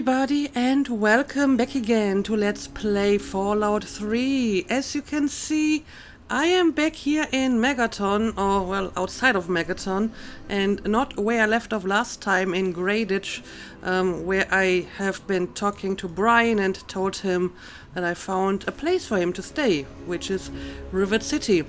everybody, and welcome back again to Let's Play Fallout 3. As you can see, I am back here in Megaton, or well, outside of Megaton, and not where I left off last time in Greyditch, where I have been talking to Brian and told him that I found a place for him to stay, which is Rivet City.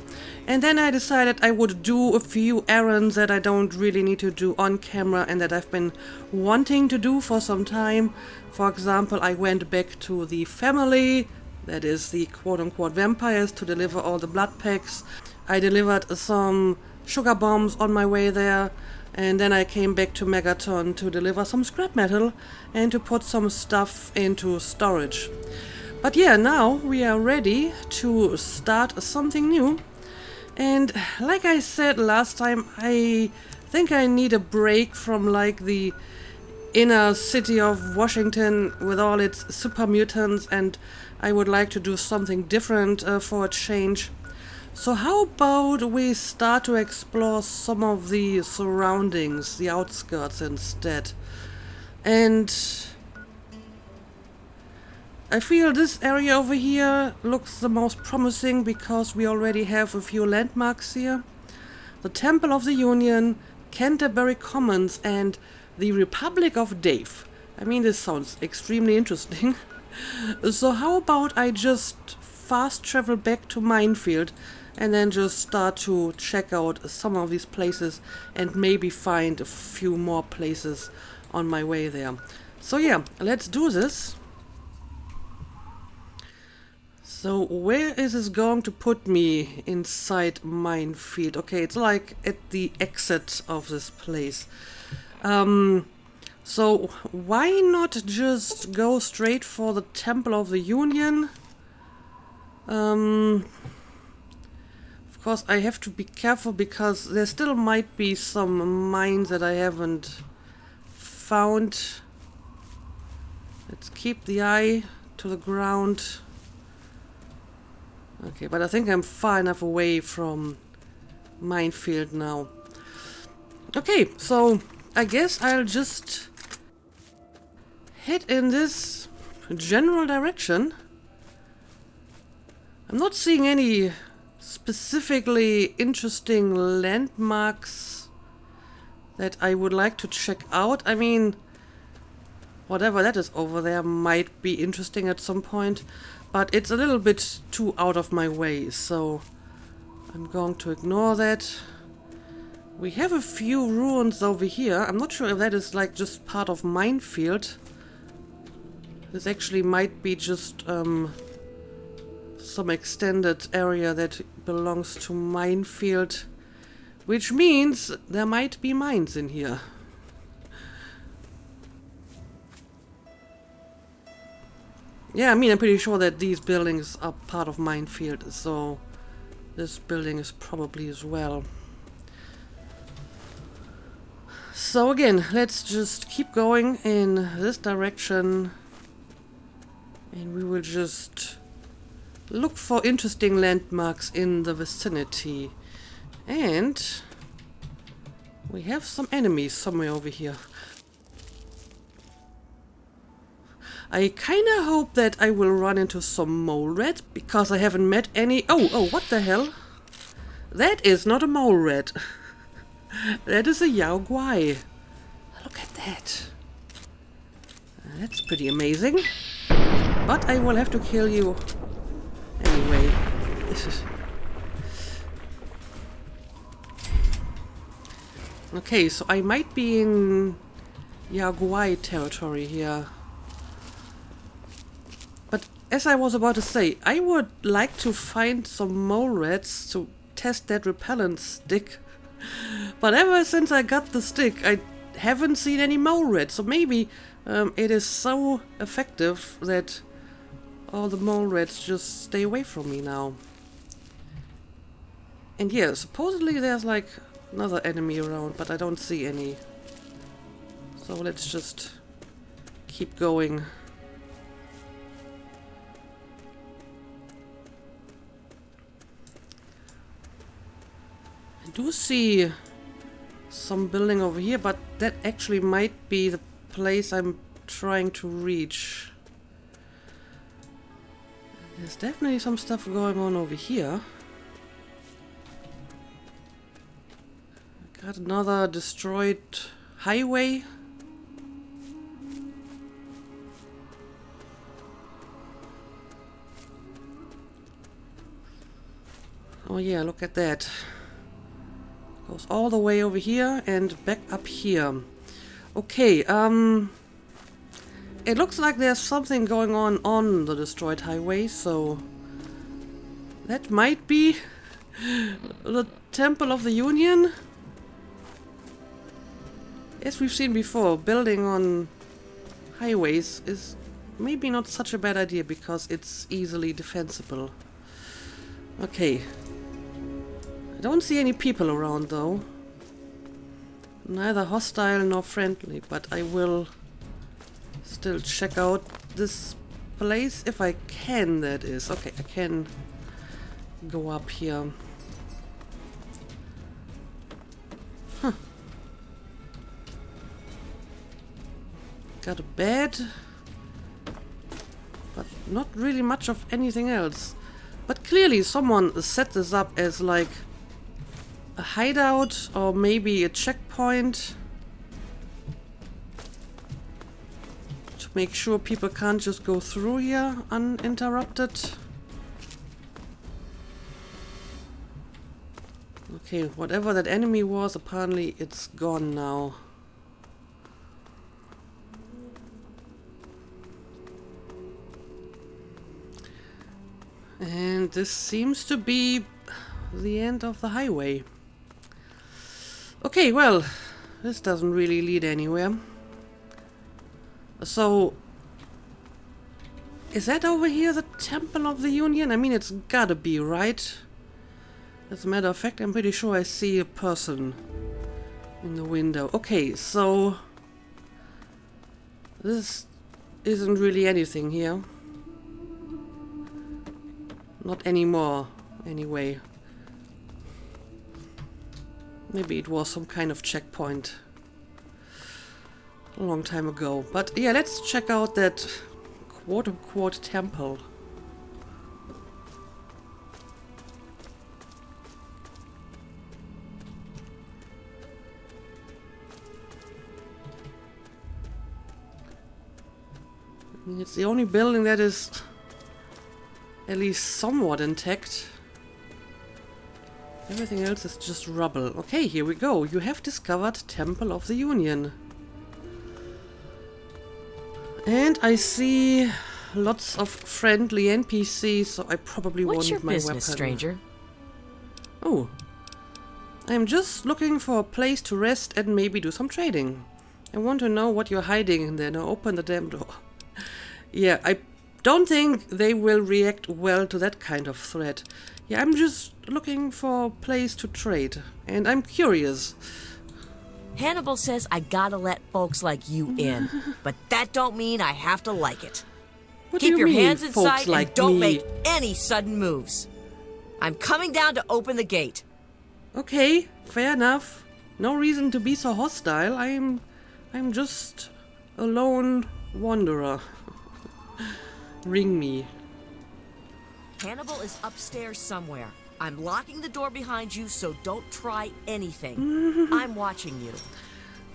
And then I decided I would do a few errands that I don't really need to do on camera and that I've been wanting to do for some time. For example, I went back to the family, that is the quote-unquote vampires, to deliver all the blood packs. I delivered some sugar bombs on my way there, and then I came back to Megaton to deliver some scrap metal and to put some stuff into storage. But yeah, now we are ready to start something new. And like I said last time, I think I need a break from like the inner city of Washington with all its super mutants, and I would like to do something different for a change. So how about we start to explore some of the surroundings, the outskirts instead. And I feel this area over here looks the most promising because we already have a few landmarks here. The Temple of the Union, Canterbury Commons, and the Republic of Dave. I mean, this sounds extremely interesting. So how about I just fast travel back to Minefield and then just start to check out some of these places and maybe find a few more places on my way there. So yeah, let's do this. So where is this going to put me inside Minefield? Okay, it's like at the exit of this place. So why not just go straight for the Temple of the Union? Of course I have to be careful because there still might be some mines that I haven't found. Let's keep the eye to the ground. Okay, but I think I'm far enough away from Minefield now. Okay, so I guess I'll just head in this general direction. I'm not seeing any specifically interesting landmarks that I would like to check out. I mean, whatever that is over there might be interesting at some point, but it's a little bit too out of my way, so I'm going to ignore that. We have a few ruins over here. I'm not sure if that is like just part of Minefield. This actually might be just some extended area that belongs to Minefield, which means there might be mines in here. Yeah, I mean, I'm pretty sure that these buildings are part of Minefield, so this building is probably as well. So again, let's just keep going in this direction, and we will just look for interesting landmarks in the vicinity. And we have some enemies somewhere over here. I kinda hope that I will run into some mole rats, because I haven't met any. Oh, what the hell? That is not a mole rat. That is a Yao Guai. Look at that. That's pretty amazing. But I will have to kill you anyway. This is... Okay, so I might be in Yao Guai territory here. But as I was about to say, I would like to find some mole rats to test that repellent stick. But ever since I got the stick, I haven't seen any mole rats. So maybe it is so effective that all the mole rats just stay away from me now. And yeah, supposedly there's like another enemy around, but I don't see any. So let's just keep going. I do see some building over here, but that actually might be the place I'm trying to reach? There's definitely some stuff going on over here. Got another destroyed highway. Oh yeah, look at that. Goes all the way over here and back up here. Okay, it looks like there's something going on the destroyed highway, so that might be the Temple of the Union. As we've seen before, building on highways is maybe not such a bad idea because it's easily defensible. Okay. I don't see any people around though. Neither hostile nor friendly, but I will still check out this place if I can, that is. Okay, I can go up here. Huh. Got a bed, but not really much of anything else. But clearly someone set this up as like a hideout or maybe a checkpoint to make sure people can't just go through here uninterrupted. Okay, whatever that enemy was, apparently it's gone now. And this seems to be the end of the highway. Okay, well, this doesn't really lead anywhere. So, is that over here the Temple of the Union? I mean, it's gotta be, right? As a matter of fact, I'm pretty sure I see a person in the window. Okay, so this isn't really anything here. Not anymore, anyway. Maybe it was some kind of checkpoint a long time ago. But yeah, let's check out that quote-unquote temple. I mean, it's the only building that is at least somewhat intact. Everything else is just rubble. Okay, here we go. You have discovered Temple of the Union. And I see lots of friendly NPCs, so I probably won't need my weapon. What's your business, stranger? Oh. I'm just looking for a place to rest and maybe do some trading. I want to know what you're hiding in there. Now open the damn door. Yeah, I don't think they will react well to that kind of threat. Yeah, I'm just looking for a place to trade, and I'm curious. Hannibal says I gotta let folks like you in, but that don't mean I have to like it. What Keep do you your mean, hands in folks sight like and don't me? make any sudden moves. I'm coming down to open the gate. Okay, fair enough. No reason to be so hostile. I'm just a lone wanderer. Ring me. Hannibal is upstairs somewhere. I'm locking the door behind you, so don't try anything. I'm watching you.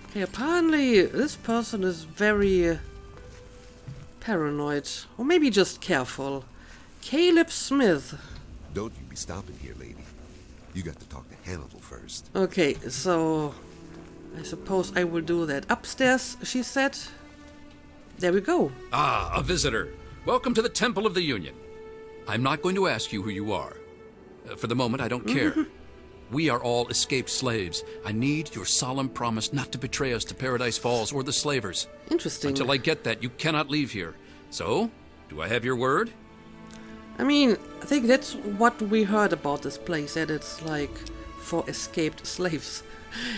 Okay, apparently this person is very paranoid. Or maybe just careful. Caleb Smith. Don't you be stopping here, lady. You got to talk to Hannibal first. Okay, so I suppose I will do that. Upstairs, she said. There we go. Ah, a visitor. Welcome to the Temple of the Union. I'm not going to ask you who you are. For the moment, I don't care. We are all escaped slaves. I need your solemn promise not to betray us to Paradise Falls or the slavers. Interesting. Until I get that, you cannot leave here. So, do I have your word? I mean, I think that's what we heard about this place, that it's like for escaped slaves.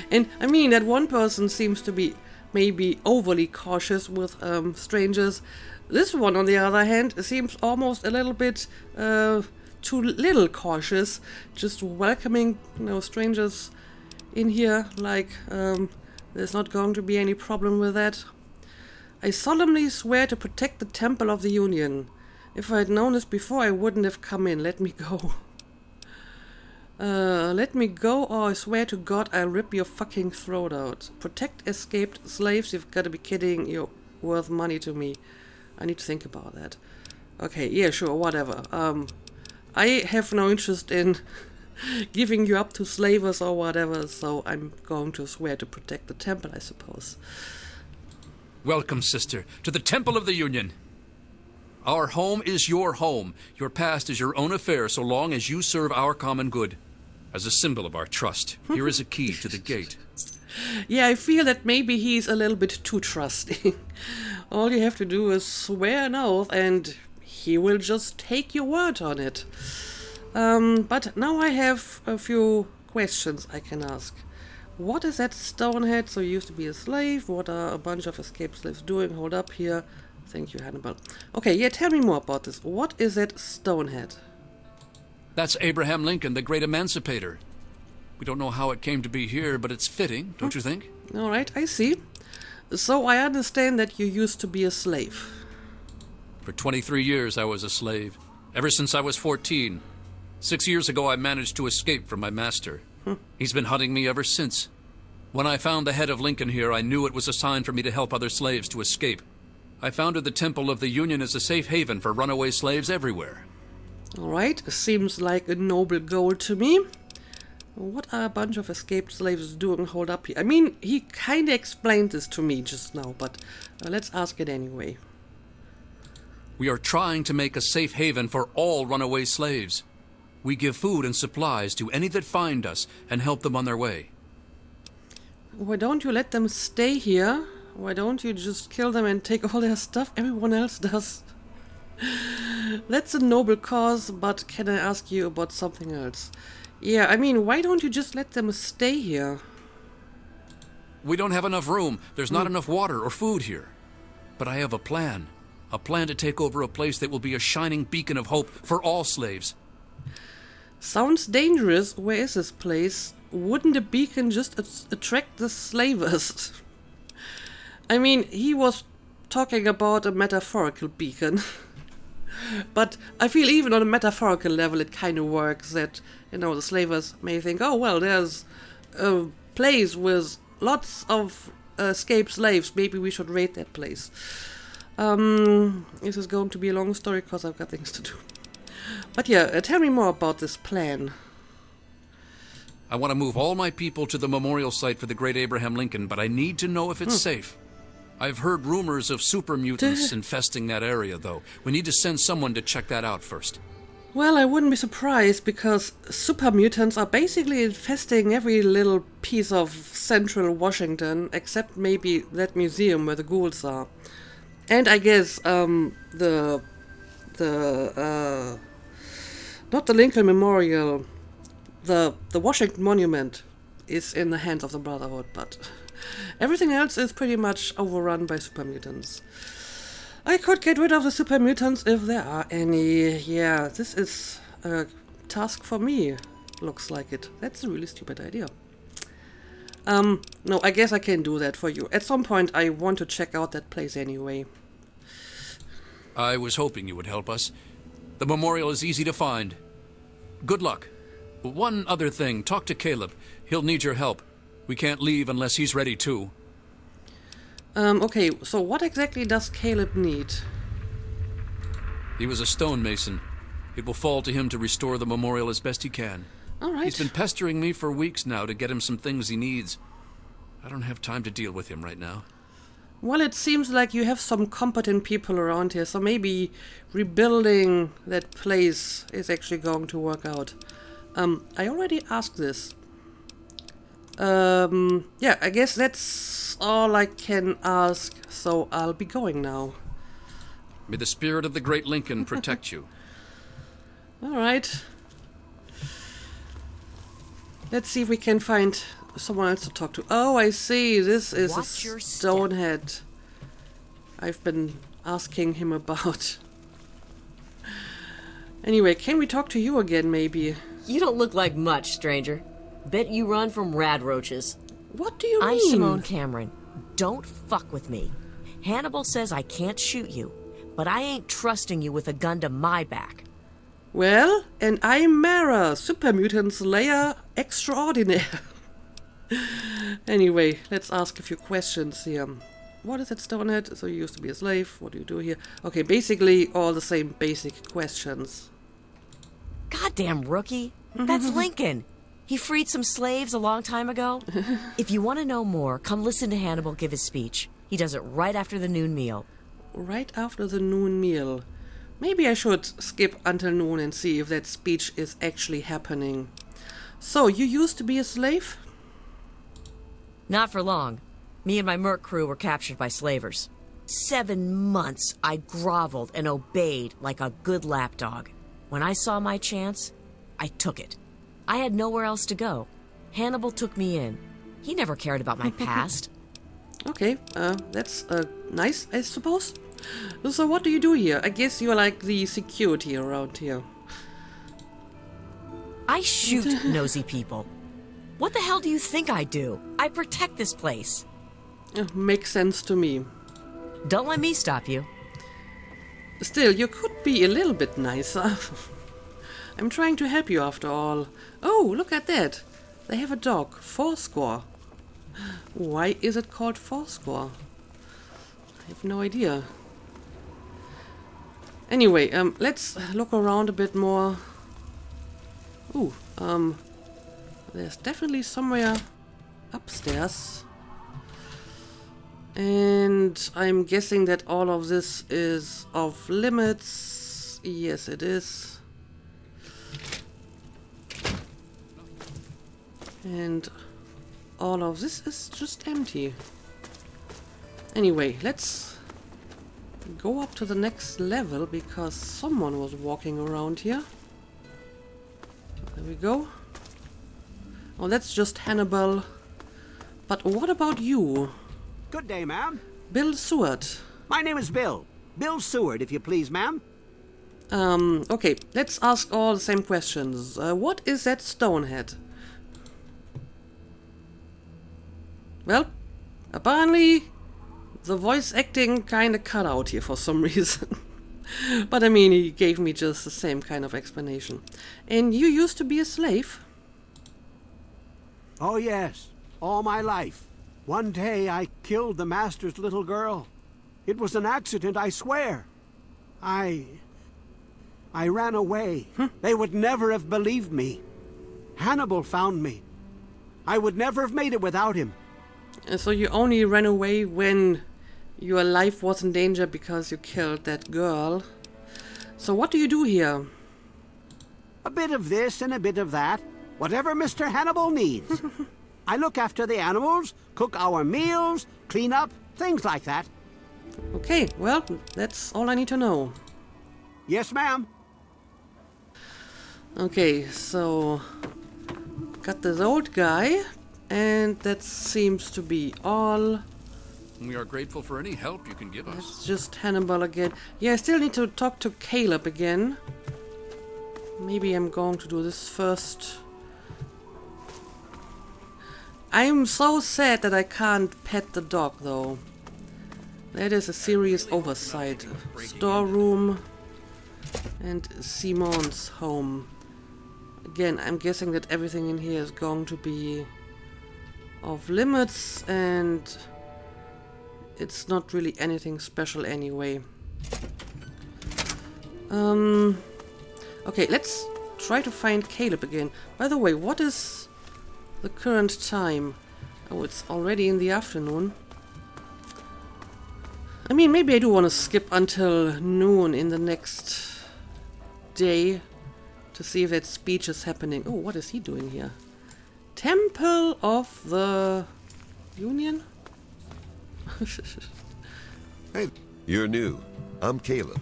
And I mean, that one person seems to be maybe overly cautious with strangers. This one, on the other hand, seems almost a little bit too little cautious, just welcoming, strangers in here like there's not going to be any problem with that. I solemnly swear to protect the Temple of the Union. If I had known this before, I wouldn't have come in. Let me go. Let me go, or I swear to God I'll rip your fucking throat out. Protect escaped slaves? You've got to be kidding. You're worth money to me. I need to think about that. Okay, yeah, sure, whatever. I have no interest in giving you up to slavers or whatever, so I'm going to swear to protect the temple, I suppose. Welcome, sister, to the Temple of the Union. Our home is your home. Your past is your own affair so long as you serve our common good. As a symbol of our trust, here is a key to the gate. Yeah, I feel that maybe he's a little bit too trusting. All you have to do is swear an oath and he will just take your word on it. But now I have a few questions I can ask. What is that stonehead? So you used to be a slave. What are a bunch of escaped slaves doing? Hold up here. Thank you, Hannibal. Okay, yeah, tell me more about this. What is that stonehead? That's Abraham Lincoln, the great emancipator. We don't know how it came to be here, but it's fitting, don't you think? All right, I see. So I understand that you used to be a slave. For 23 years I was a slave, ever since I was 14. 6 years ago I managed to escape from my master. He's been hunting me ever since. When I found the head of Lincoln here, I knew it was a sign for me to help other slaves to escape. I founded the Temple of the Union as a safe haven for runaway slaves everywhere. All right, seems like a noble goal to me. What are a bunch of escaped slaves doing? Hold up here. I mean, he kind of explained this to me just now, but let's ask it anyway. We are trying to make a safe haven for all runaway slaves. We give food and supplies to any that find us and help them on their way. Why don't you let them stay here? Why don't you just kill them and take all their stuff? Everyone else does. That's a noble cause, but can I ask you about something else? Yeah, I mean, why don't you just let them stay here? We don't have enough room. There's not enough water or food here. But I have a plan. A plan to take over a place that will be a shining beacon of hope for all slaves. Sounds dangerous. Where is this place? Wouldn't a beacon just attract the slavers? I mean, he was talking about a metaphorical beacon. But I feel even on a metaphorical level it kind of works that, the slavers may think, oh, well, there's a place with lots of escaped slaves. Maybe we should raid that place. This is going to be a long story because I've got things to do. But yeah, tell me more about this plan. I want to move all my people to the memorial site for the great Abraham Lincoln, but I need to know if it's safe. I've heard rumors of super mutants infesting that area, though. We need to send someone to check that out first. Well, I wouldn't be surprised, because super mutants are basically infesting every little piece of central Washington, except maybe that museum where the ghouls are. And I guess, not the Lincoln Memorial, the Washington Monument is in the hands of the Brotherhood, but everything else is pretty much overrun by super mutants. I could get rid of the super mutants if there are any. Yeah, this is a task for me. Looks like it. That's a really stupid idea. No, I guess I can do that for you. At some point I want to check out that place anyway. I was hoping you would help us. The memorial is easy to find. Good luck. One other thing, talk to Caleb. He'll need your help. We can't leave unless he's ready too. Okay, so what exactly does Caleb need? He was a stonemason. It will fall to him to restore the memorial as best he can. All right. He's been pestering me for weeks now to get him some things he needs. I don't have time to deal with him right now. Well, it seems like you have some competent people around here, so maybe rebuilding that place is actually going to work out. I already asked this. Yeah, I guess that's all I can ask, so I'll be going now. May the spirit of the great Lincoln protect you. All right. Let's see if we can find someone else to talk to. Oh, I see. This is Watch a your stonehead I've been asking him about. Anyway, can we talk to you again, maybe? You don't look like much, stranger. Bet you run from rad roaches. What do you mean? I'm Simone Cameron. Don't fuck with me. Hannibal says I can't shoot you, but I ain't trusting you with a gun to my back. Well, and I'm Mara, super mutant slayer extraordinaire. Anyway, let's ask a few questions here. What is it, Stonehead? So you used to be a slave. What do you do here? Okay, basically all the same basic questions. Goddamn rookie. That's Lincoln. He freed some slaves a long time ago. If you want to know more, come listen to Hannibal give his speech. He does it right after the noon meal. Right after the noon meal. Maybe I should skip until noon and see if that speech is actually happening. So, you used to be a slave? Not for long. Me and my merc crew were captured by slavers. 7 months I groveled and obeyed like a good lapdog. When I saw my chance, I took it. I had nowhere else to go. Hannibal took me in. He never cared about my past. Okay, that's nice, I suppose. So what do you do here? I guess you're like the security around here. I shoot nosy people. What the hell do you think I do? I protect this place. Makes sense to me. Don't let me stop you. Still, you could be a little bit nicer. I'm trying to help you after all. Oh, look at that. They have a dog, Fourscore. Why is it called Fourscore? I have no idea. Anyway, let's look around a bit more. Ooh, there's definitely somewhere upstairs. And I'm guessing that all of this is off limits. Yes, it is. And all of this is just empty. Anyway, let's go up to the next level because someone was walking around here. There we go. Oh, that's just Hannibal. But what about you? Good day, ma'am. Bill Seward. My name is Bill. Bill Seward, if you please, ma'am. Okay, let's ask all the same questions. What is that stonehead? Well, apparently the voice acting kinda cut out here for some reason. But I mean, he gave me just the same kind of explanation. And you used to be a slave? Oh, yes. All my life. One day I killed the master's little girl. It was an accident, I swear. I ran away. They would never have believed me. Hannibal found me. I would never have made it without him. So you only ran away when your life was in danger because you killed that girl. So what do you do here? A bit of this and a bit of that. Whatever Mr. Hannibal needs. I look after the animals, cook our meals, clean up, things like that. Okay, well, that's all I need to know. Yes, ma'am. Okay, so got this old guy, and that seems to be all. We are grateful for any help you can give us. It's just Hannibal again. Yeah, I still need to talk to Caleb again. Maybe I'm going to do this first. I'm so sad that I can't pet the dog, though. That is a serious oversight. Storeroom and Simone's home. Again, I'm guessing that everything in here is going to be off limits, and it's not really anything special anyway. Okay, let's try to find Caleb again. By the way, what is the current time? Oh, it's already in the afternoon. I mean, maybe I do want to skip until noon in the next day to see if that speech is happening. Oh, what is he doing here? Temple of the Union? Hey, you're new. I'm Caleb.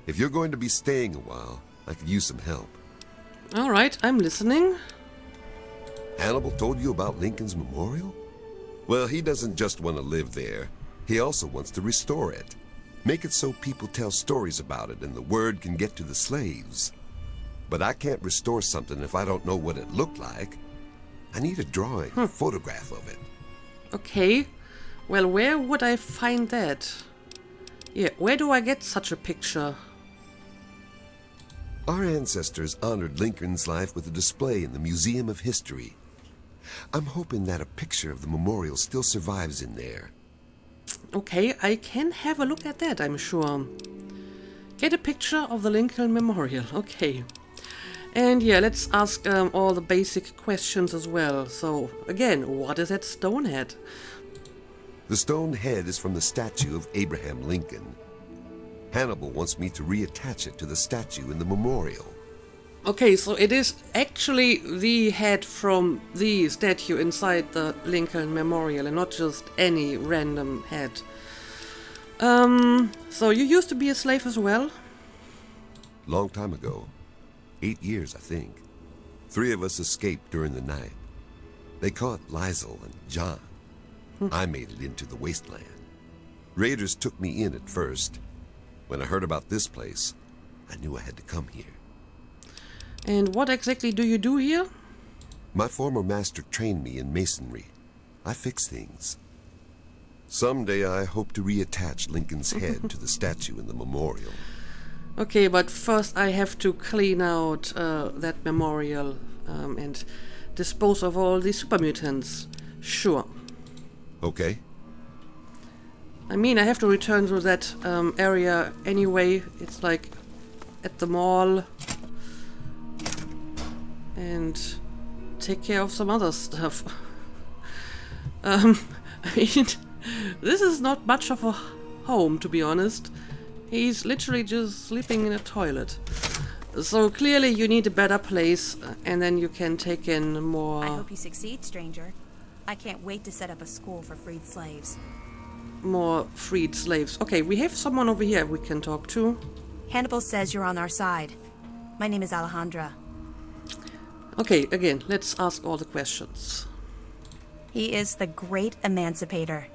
If you're going to be staying a while, I could use some help. Alright, I'm listening. Hannibal told you about Lincoln's memorial? Well, he doesn't just want to live there. He also wants to restore it. Make it so people tell stories about it and the word can get to the slaves. But I can't restore something if I don't know what it looked like. I need a drawing, a photograph of it. Okay. Well, where would I find that? Yeah, where do I get such a picture? Our ancestors honored Lincoln's life with a display in the Museum of History. I'm hoping that a picture of the memorial still survives in there. Okay, I can have a look at that, I'm sure. Get a picture of the Lincoln Memorial, okay. And yeah, let's ask all the basic questions as well. So, again, what is that stone head? The stone head is from the statue of Abraham Lincoln. Hannibal wants me to reattach it to the statue in the memorial. Okay, so it is actually the head from the statue inside the Lincoln Memorial and not just any random head. So you used to be a slave as well? Long time ago. 8 years, I think. 3 of us escaped during the night. They caught Lizel and John. I made it into the wasteland. Raiders took me in at first. When I heard about this place, I knew I had to come here. And what exactly do you do here? My former master trained me in masonry. I fix things. Someday I hope to reattach Lincoln's head to the statue in the memorial. Okay, but first I have to clean out that memorial and dispose of all the super mutants. Sure. Okay? I mean, I have to return to that area anyway. It's like at the mall. And take care of some other stuff. I mean, this is not much of a home, to be honest. He's literally just sleeping in a toilet. So clearly you need a better place, and then you can take in more... I hope you succeed, stranger. I can't wait to set up a school for freed slaves. More freed slaves. Okay, we have someone over here we can talk to. Hannibal says you're on our side. My name is Alejandra. Okay, again, let's ask all the questions. He is the great emancipator.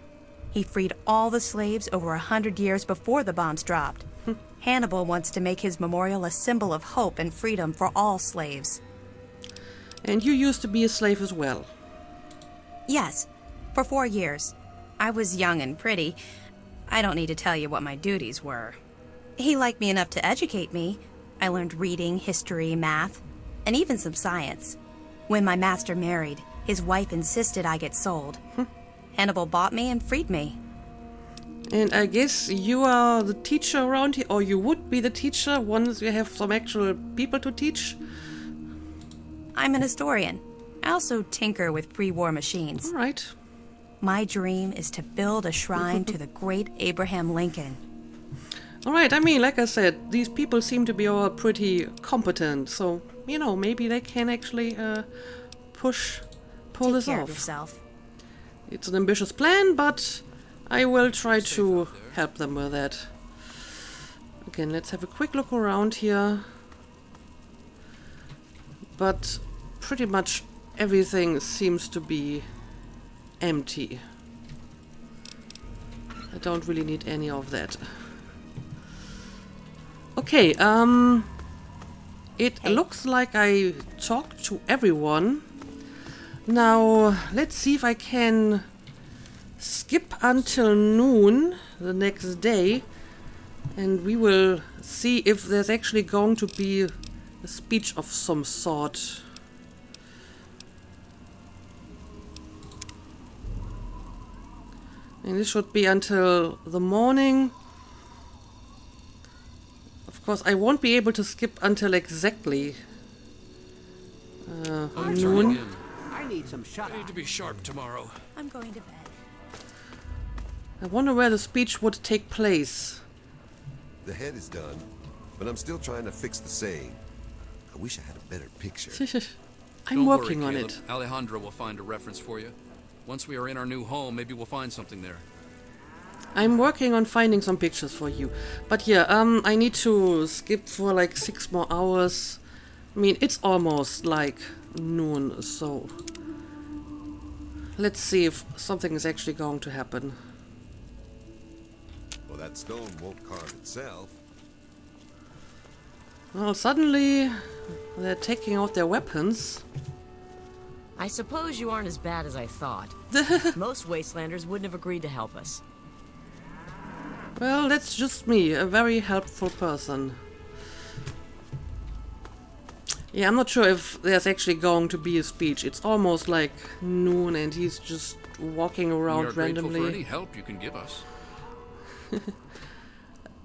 He freed all the slaves over 100 years before the bombs dropped. Hannibal wants to make his memorial a symbol of hope and freedom for all slaves. And you used to be a slave as well? Yes, for 4 years. I was young and pretty. I don't need to tell you what my duties were. He liked me enough to educate me. I learned reading, history, math, and even some science. When my master married, his wife insisted I get sold. Hannibal bought me and freed me. And I guess you are the teacher around here, or you would be the teacher once you have some actual people to teach? I'm an historian. I also tinker with pre-war machines. All right. My dream is to build a shrine to the great Abraham Lincoln. All right, I mean, like I said, these people seem to be all pretty competent, so, you know, maybe they can actually pull this Take care off. of yourself. It's an ambitious plan, but I will try to help them with that. Again, let's have a quick look around here. But pretty much everything seems to be empty. I don't really need any of that. Okay, it looks like I talked to everyone. Now, let's see if I can skip until noon the next day, and we will see if there's actually going to be a speech of some sort. And this should be until the morning. Of course, I won't be able to skip until exactly noon. I need some shut I need to be sharp tomorrow. I'm going to bed. I wonder where the speech would take place. The head is done, but I'm still trying to fix the saying. I wish I had a better picture. I'm Don't working worry, on Caleb. it. Alejandra will find a reference for you. Once we are in our new home, maybe we'll find something there. I'm working on finding some pictures for you. But yeah, I need to skip for like 6 more hours. I mean, it's almost like noon, so let's see if something is actually going to happen. Well, that stone won't carve itself. Well, suddenly they're taking out their weapons. I suppose you aren't as bad as I thought. Most Wastelanders wouldn't have agreed to help us. Well, that's just me, a very helpful person. Yeah, I'm not sure if there's actually going to be a speech. It's almost like noon and he's just walking We are around grateful randomly. for any help you can give us.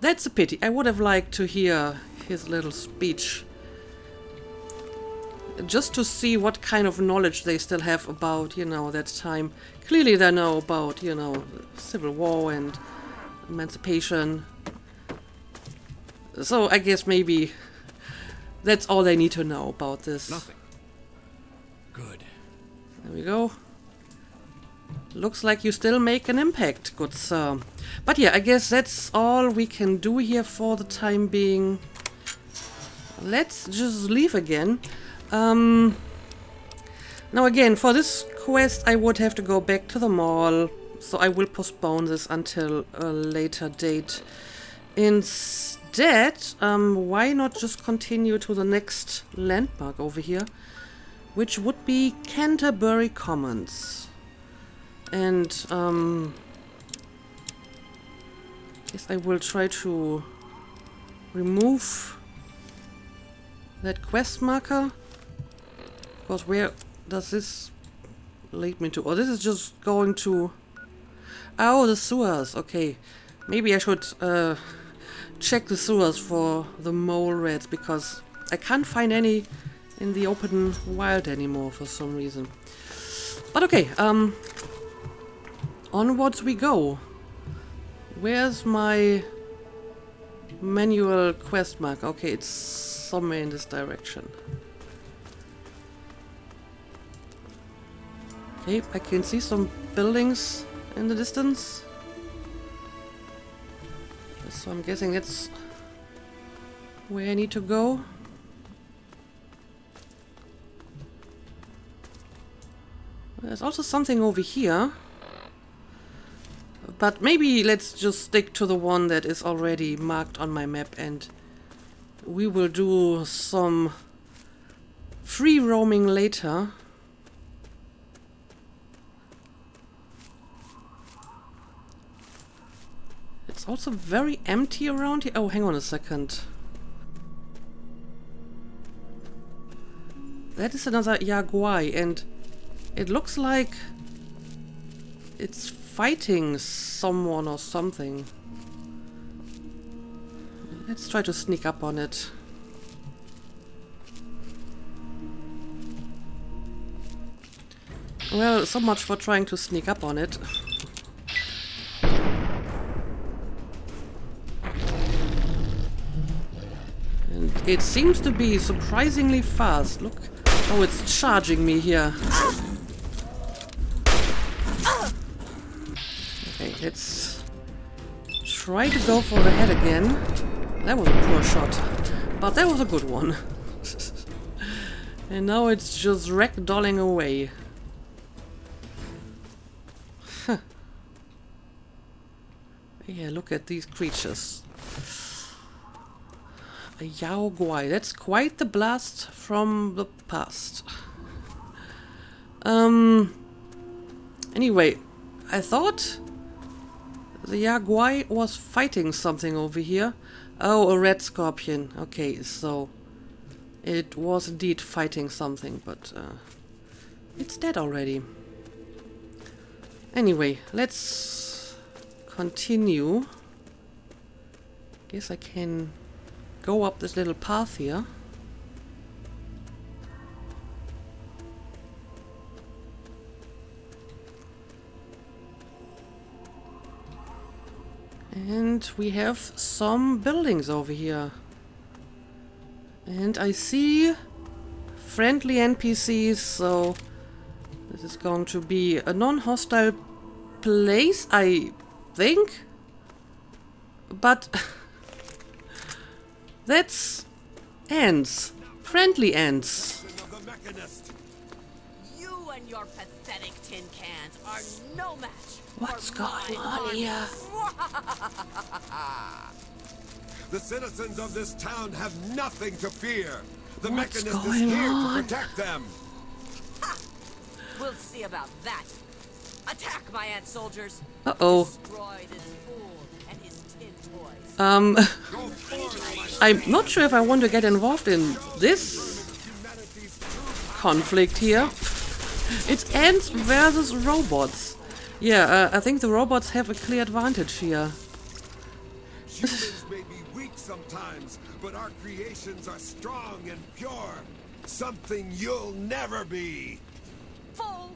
That's a pity. I would have liked to hear his little speech. Just to see what kind of knowledge they still have about, you know, that time. Clearly they know about, you know, Civil War and emancipation. So I guess maybe that's all they need to know about this. Nothing. Good. There we go. Looks like you still make an impact, good sir. But yeah, I guess that's all we can do here for the time being. Let's just leave again. Now again, for this quest I would have to go back to the mall, so I will postpone this until a later date. Instead, why not just continue to the next landmark over here, which would be Canterbury Commons. And guess I will try to remove that quest marker. Because where does this lead me to? Oh, this is just going to... Oh, the sewers. Okay. Maybe I should check the sewers for the mole rats, because I can't find any in the open wild anymore for some reason. But okay, onwards we go. Where's my manual quest mark? Okay, it's somewhere in this direction. Okay, I can see some buildings in the distance. So I'm guessing that's where I need to go. There's also something over here. But maybe let's just stick to the one that is already marked on my map, and we will do some free roaming later. It's also very empty around here. Oh, hang on a second. That is another Jaguar, and it looks like it's fighting someone or something. Let's try to sneak up on it. Well, so much for trying to sneak up on it. And it seems to be surprisingly fast. Look. Oh, it's charging me here. Okay, let's try to go for the head again. That was a poor shot, but that was a good one. And now it's just ragdolling away. Huh. Yeah, look at these creatures. A Yaoguai. That's quite the blast from the past. Anyway, I thought the Yaoguai was fighting something over here. Oh, a red scorpion. Okay, so it was indeed fighting something, but it's dead already. Anyway, let's continue. Guess I can go up this little path here. And we have some buildings over here. And I see friendly NPCs, so this is going to be a non-hostile place, I think. But that's ants. Friendly ants. You and your pathetic tin cans are no match. What's for going my on army. here? The citizens of this town have nothing to fear. The What's Mechanist is going here on? to protect them. We'll see about that. Attack, my ant soldiers. Uh-oh. Destroy this fool and his tin I'm not sure if I want to get involved in this conflict here. It's ants versus robots. Yeah, I think the robots have a clear advantage here. Humans may be weak sometimes, but our creations are strong and pure. Something you'll never be. Fool!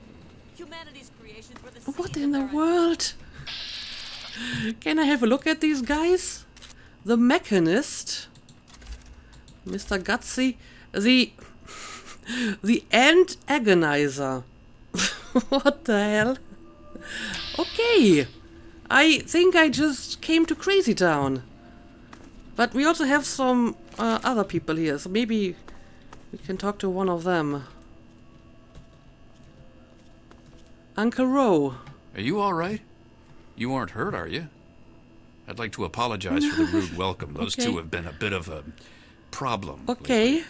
Humanity's creations were the What seed in the of their- world? Can I have a look at these guys? The Mechanist, Mr. Gutsy, the Ant Agonizer. What the hell? Okay, I think I just came to Crazy Town. But we also have some other people here, so maybe we can talk to one of them. Uncle Rowe. Are you all right? You aren't hurt, are you? I'd like to apologize for the rude welcome. Those Okay. two have been a bit of a problem. Okay. lately.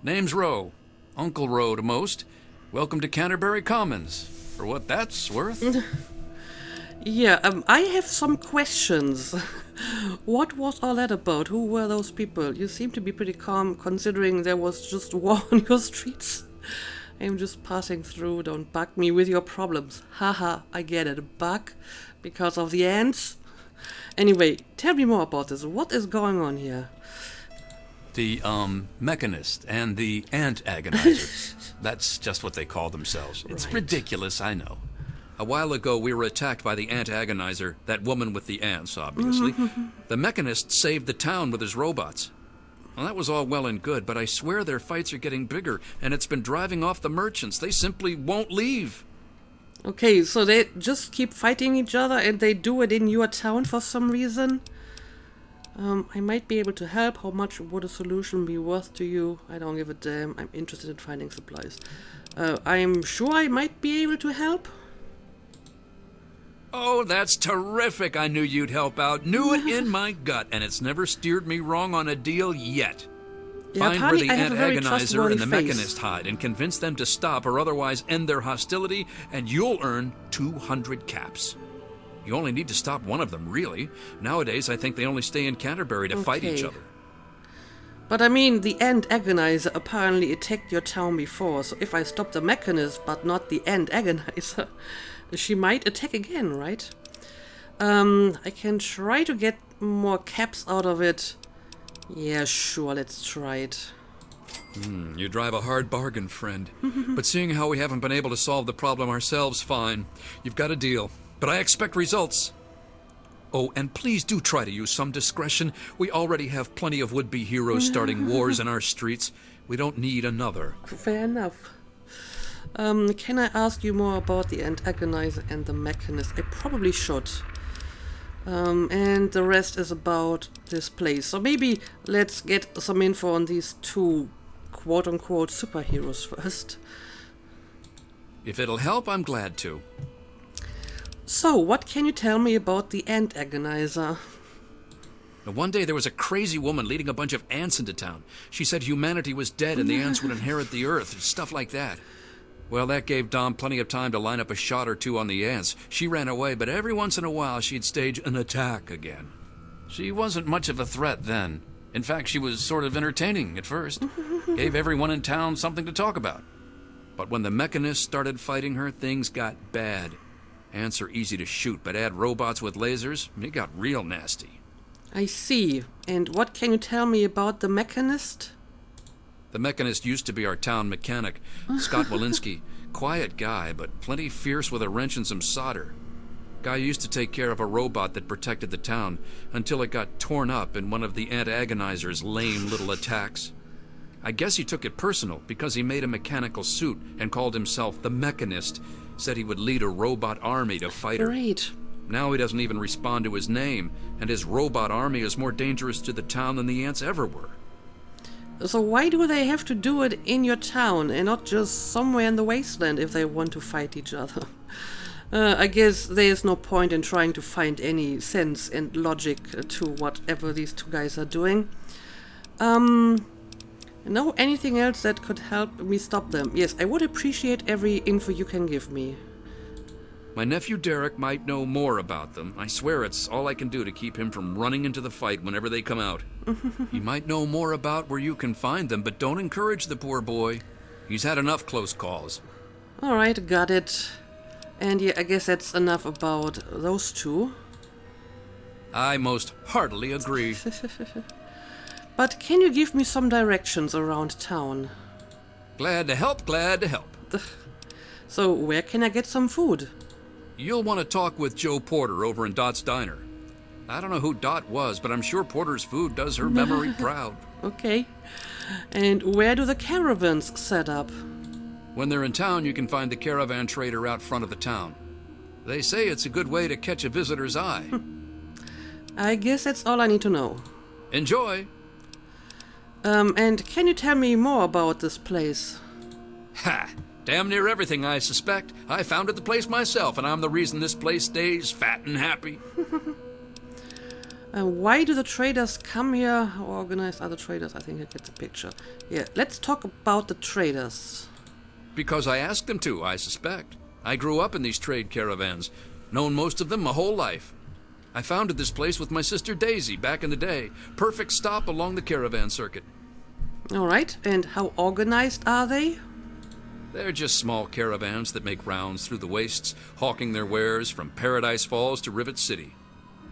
Name's Rowe. Uncle Rowe to most. Welcome to Canterbury Commons. For what that's worth. Yeah, I have some questions. What was all that about? Who were those people? You seem to be pretty calm considering there was just war on your streets. I'm just passing through, don't bug me with your problems. Haha, I get it. Bug because of the ants? Anyway, tell me more about this. What is going on here? The, Mechanist and the Ant Agonizers. That's just what they call themselves. It's Right. ridiculous, I know. A while ago, we were attacked by the Ant Agonizer, that woman with the ants, obviously. The Mechanist saved the town with his robots. Well, that was all well and good, but I swear their fights are getting bigger, and it's been driving off the merchants. They simply won't leave. Okay, so they just keep fighting each other and they do it in your town for some reason? I might be able to help. How much would a solution be worth to you? I don't give a damn. I'm interested in finding supplies. I'm sure I might be able to help. Oh, that's terrific. I knew you'd help out. Knew it in my gut, and it's never steered me wrong on a deal yet. Yeah, Find where apparently the I have Ant a very Agonizer trustworthy and the face. Mechanist hide and convince them to stop or otherwise end their hostility, and you'll earn 200 caps. You only need to stop one of them, really. Nowadays, I think they only stay in Canterbury to fight each Okay. other. But I mean, the Ant Agonizer apparently attacked your town before, so if I stop the Mechanist but not the Ant Agonizer, she might attack again, right? I can try to get more caps out of it. Yeah, sure, let's try it. You drive a hard bargain, friend. But seeing how we haven't been able to solve the problem ourselves, fine. You've got a deal. But I expect results. Oh, and please do try to use some discretion. We already have plenty of would-be heroes starting wars in our streets. We don't need another. Fair enough. Can I ask you more about the Ant Agonizer and the Mechanist? I probably should. And the rest is about this place. So maybe let's get some info on these two quote-unquote superheroes first. If it'll help, I'm glad to. So, what can you tell me about the Ant Agonizer? Now, one day there was a crazy woman leading a bunch of ants into town. She said humanity was dead and the ants would inherit the earth, stuff like that. Well, that gave Dom plenty of time to line up a shot or two on the ants. She ran away, but every once in a while she'd stage an attack again. She wasn't much of a threat then. In fact, she was sort of entertaining at first. Gave everyone in town something to talk about. But when the Mechanists started fighting her, things got bad. Ants are easy to shoot, but add robots with lasers, it got real nasty. I see. And what can you tell me about the Mechanist? The Mechanist used to be our town mechanic, Scott Walensky. Quiet guy, but plenty fierce with a wrench and some solder. Guy used to take care of a robot that protected the town until it got torn up in one of the Ant Agonizer's lame little attacks. I guess he took it personal because he made a mechanical suit and called himself the Mechanist, said he would lead a robot army to fight her. Great. Now he doesn't even respond to his name, and his robot army is more dangerous to the town than the ants ever were. So why do they have to do it in your town and not just somewhere in the wasteland if they want to fight each other? I guess there's no point in trying to find any sense and logic to whatever these two guys are doing. Know anything else that could help me stop them? Yes, I would appreciate every info you can give me. My nephew Derek might know more about them. I swear it's all I can do to keep him from running into the fight whenever they come out. He might know more about where you can find them, but don't encourage the poor boy. He's had enough close calls. All right, got it. And yeah, I guess that's enough about those two. I most heartily agree. But can you give me some directions around town? Glad to help, glad to help. So where can I get some food? You'll want to talk with Joe Porter over in Dot's Diner. I don't know who Dot was, but I'm sure Porter's food does her memory proud. Okay. And where do the caravans set up? When they're in town, you can find the caravan trader out front of the town. They say it's a good way to catch a visitor's eye. I guess that's all I need to know. Enjoy! And can you tell me more about this place? Ha! Damn near everything, I suspect. I founded the place myself, and I'm the reason this place stays fat and happy. Why do the traders come here? How organized are the traders? I think I get the picture. Yeah, let's talk about the traders. Because I asked them to, I suspect. I grew up in these trade caravans, known most of them my whole life. I founded this place with my sister Daisy back in the day. Perfect stop along the caravan circuit. All right, and how organized are they? They're just small caravans that make rounds through the wastes, hawking their wares from Paradise Falls to Rivet City.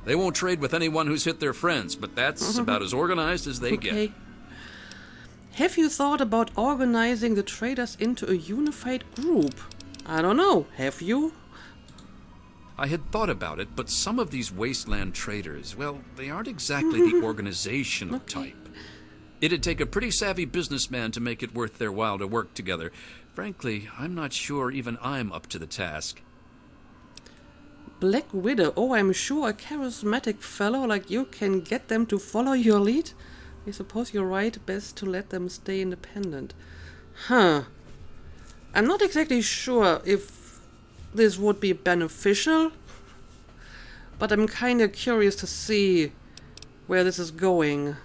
They won't trade with anyone who's hit their friends, but that's about as organized as they get. Have you thought about organizing the traders into a unified group? I don't know, have you? I had thought about it, but some of these wasteland traders, well, they aren't exactly the organizational type. It'd take a pretty savvy businessman to make it worth their while to work together. Frankly, I'm not sure even I'm up to the task. Black Widow, oh, I'm sure a charismatic fellow like you can get them to follow your lead. I suppose you're right, best to let them stay independent. I'm not exactly sure if this would be beneficial, but I'm kinda curious to see where this is going.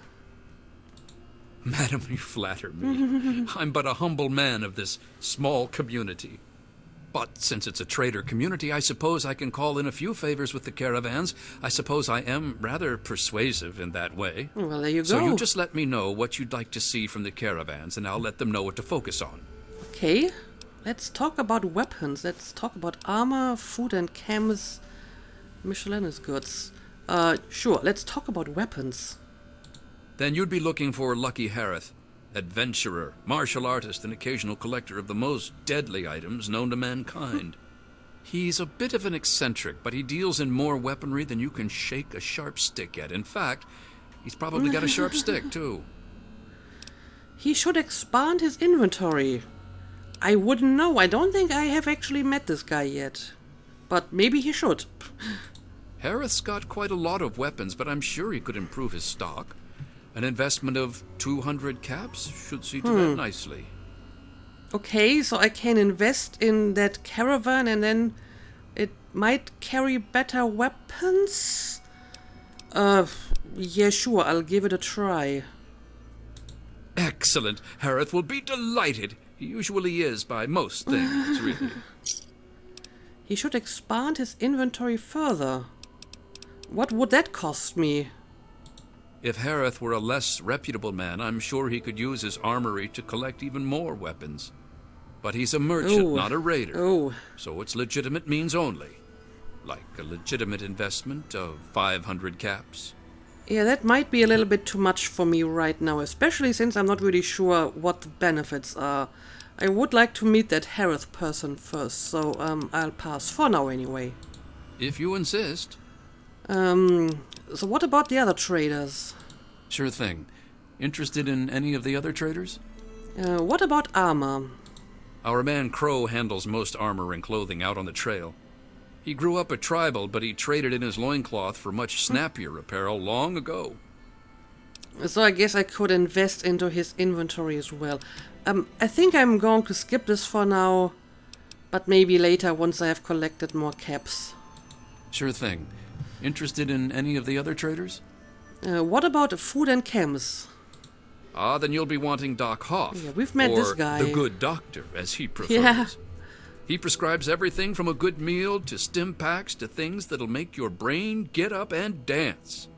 Madam, you flatter me. I'm but a humble man of this small community. But since it's a trader community, I suppose I can call in a few favors with the caravans. I suppose I am rather persuasive in that way. Well, there you go. So you just let me know what you'd like to see from the caravans, and I'll let them know what to focus on. Okay, let's talk about weapons. Let's talk about armor, food and chems, miscellaneous goods. Sure, let's talk about weapons. Then you'd be looking for Lucky Harith, adventurer, martial artist, and occasional collector of the most deadly items known to mankind. He's a bit of an eccentric, but he deals in more weaponry than you can shake a sharp stick at. In fact, he's probably got a sharp stick, too. He should expand his inventory. I wouldn't know. I don't think I have actually met this guy yet. But maybe he should. Harith's got quite a lot of weapons, but I'm sure he could improve his stock. An investment of 200 caps should see to that nicely. Okay, so I can invest in that caravan and then it might carry better weapons? Yeah, sure, I'll give it a try. Excellent. Harith will be delighted. He usually is by most things, really. He should expand his inventory further. What would that cost me? If Harith were a less reputable man, I'm sure he could use his armory to collect even more weapons. But he's a merchant, not a raider. So it's legitimate means only. Like a legitimate investment of 500 caps. Yeah, that might be a little bit too much for me right now, especially since I'm not really sure what the benefits are. I would like to meet that Harith person first, so I'll pass for now anyway. If you insist. So what about the other traders? Sure thing. Interested in any of the other traders? What about armor? Our man Crow handles most armor and clothing out on the trail. He grew up a tribal, but he traded in his loincloth for much snappier apparel long ago. So I guess I could invest into his inventory as well. I think I'm going to skip this for now, but maybe later once I have collected more caps. Sure thing. Interested in any of the other traders? What about food and chems? Then you'll be wanting Doc Hoff. Yeah, we've met this guy. Or the good doctor, as he prefers. Yeah. He prescribes everything from a good meal to stim packs to things that'll make your brain get up and dance.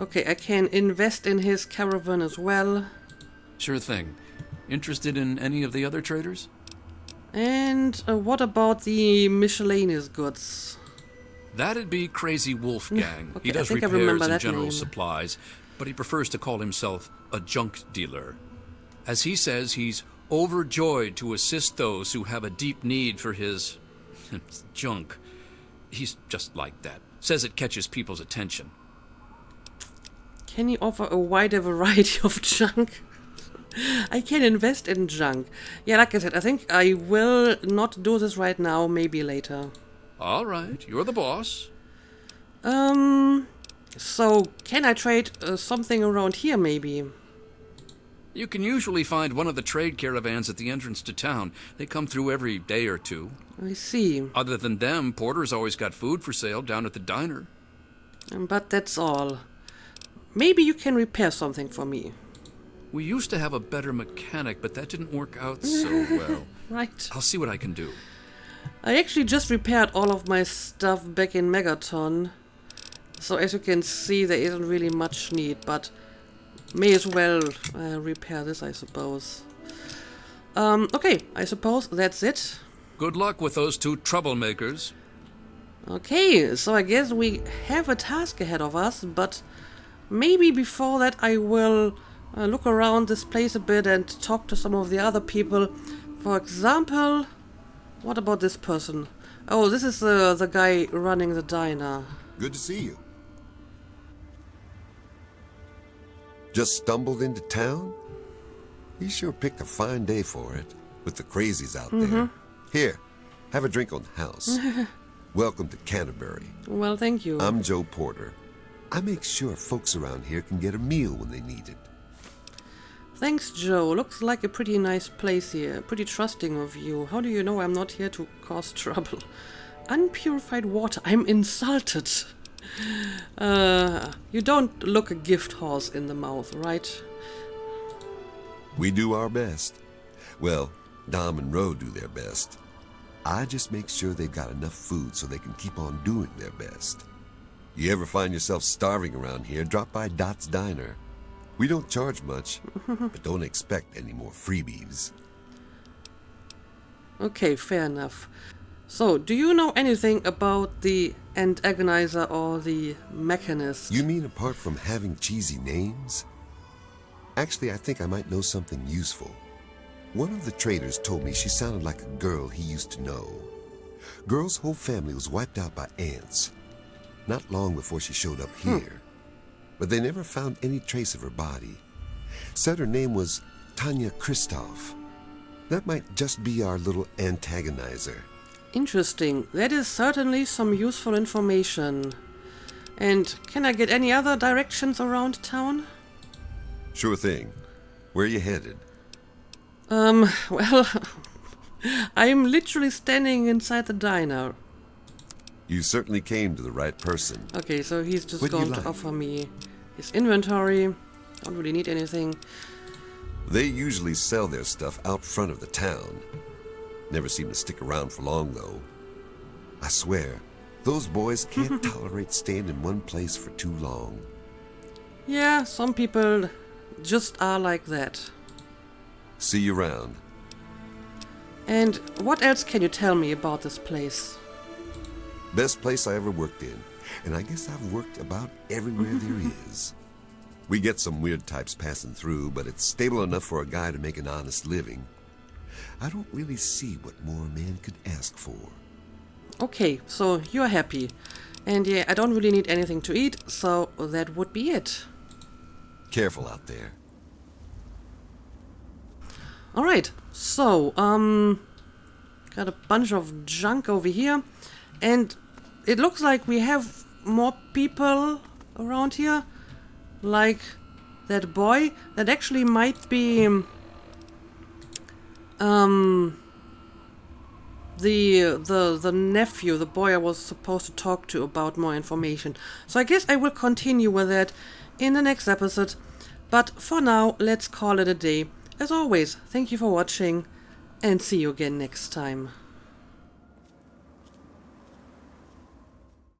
Okay, I can invest in his caravan as well. Sure thing. Interested in any of the other traders? And what about the miscellaneous goods? That'd be Crazy Wolfgang. Okay, He does I think I repairs remember and that general name. supplies, but he prefers to call himself a junk dealer. As he says, he's overjoyed to assist those who have a deep need for his junk. He's just like that. Says it catches people's attention. Can he offer a wider variety of junk? I can invest in junk. Yeah, like I said, I think I will not do this right now, maybe later. All right, you're the boss. So can I trade something around here, maybe? You can usually find one of the trade caravans at the entrance to town. They come through every day or two. I see. Other than them, Porter's always got food for sale down at the diner. But that's all. Maybe you can repair something for me. We used to have a better mechanic, but that didn't work out so well. Right. I'll see what I can do. I actually just repaired all of my stuff back in Megaton. So as you can see, there isn't really much need, but may as well repair this, I suppose. Okay, I suppose that's it. Good luck with those two troublemakers. Okay, so I guess we have a task ahead of us, but maybe before that I will look around this place a bit and talk to some of the other people. For example, what about this person? Oh, this is the guy running the diner. Good to see you. Just stumbled into town? You sure picked a fine day for it, with the crazies out there. Here, have a drink on the house. Welcome to Canterbury. Well, thank you. I'm Joe Porter. I make sure folks around here can get a meal when they need it. Thanks, Joe. Looks like a pretty nice place here. Pretty trusting of you. How do you know I'm not here to cause trouble? Unpurified water. I'm insulted. You don't look a gift horse in the mouth, right? We do our best. Well, Dom and Ro do their best. I just make sure they've got enough food so they can keep on doing their best. You ever find yourself starving around here, drop by Dot's Diner. We don't charge much, but don't expect any more freebies. Okay, fair enough. So, do you know anything about the antagonizer or the mechanist? You mean apart from having cheesy names? Actually, I think I might know something useful. One of the traders told me she sounded like a girl he used to know. Girl's whole family was wiped out by ants. Not long before she showed up here. But they never found any trace of her body. Said her name was Tanya Kristoff. That might just be our little antagonizer. Interesting. That is certainly some useful information. And can I get any other directions around town? Sure thing. Where are you headed? Well, I'm literally standing inside the diner. You certainly came to the right person. Okay, so he's just What do you going to like? offer me his inventory. Don't really need anything. They usually sell their stuff out front of the town. Never seem to stick around for long, though. I swear, those boys can't tolerate staying in one place for too long. Yeah, some people just are like that. See you around. And what else can you tell me about this place? Best place I ever worked in. And I guess I've worked about everywhere there is. We get some weird types passing through, but it's stable enough for a guy to make an honest living. I don't really see what more a man could ask for. Okay, so you're happy. And yeah, I don't really need anything to eat, so that would be it. Careful out there. Alright, so, got a bunch of junk over here. And it looks like we have more people around here. Like that boy. That actually might be the nephew, the boy I was supposed to talk to about more information. So I guess I will continue with that in the next episode. But for now, let's call it a day. As always, thank you for watching and see you again next time.